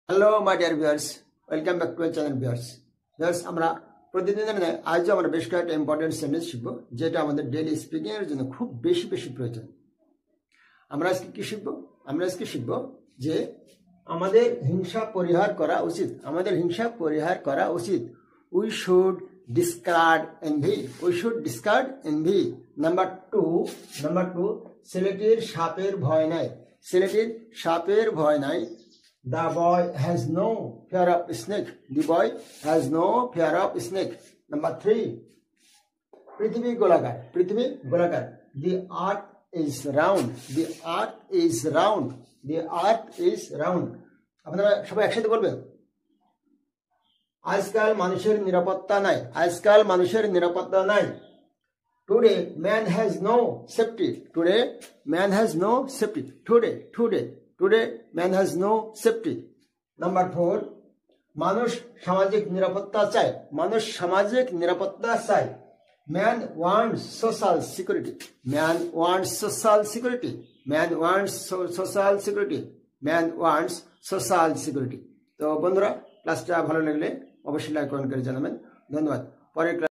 Hello my dear viewers, welcome back to my channel viewers. আমরা প্রতিদিনের আজও আমরা বেশ কয়েকটা ইম্পর্টেন্ট সেন্টেন্স শিখবো, যেটা আমাদের ডেইলি স্পিকিং এর জন্য খুব বেশি প্রয়োজন। আমরা আজকে কি শিখবো? আমরা আজকে শিখবো যে আমাদের হিংসা পরিহার করা উচিত। আমাদের হিংসা পরিহার করা উচিত। We should discard envy. We should discard envy. Number two, ছেলেটির সাপের ভয় নাই। ছেলেটির সাপের ভয় নাই। The boy has no fear of snake. The boy has no fear of snake. Number 3, পৃথিবী গোলাকার। পৃথিবী গোলাকার। The earth is round. The earth is round. The earth is round. আপনারা সবাই একসাথে বলবেন। আজকাল মানুষের নিরাপত্তা নাই। আজকাল মানুষের নিরাপত্তা নাই। Today man has no safety. Today man has no safety. Today man has no safety. Number 4, মানুষ সামাজিক নিরাপত্তা চায়। মানুষ সামাজিক নিরাপত্তা চায়। Man wants social security. Man wants social security. Man wants social security. Man wants social security. তো বন্ধুরা, ক্লাসটা ভালো লাগলে অবশ্যই লাইক কমেন্ট করে জানাবেন। ধন্যবাদ। পরের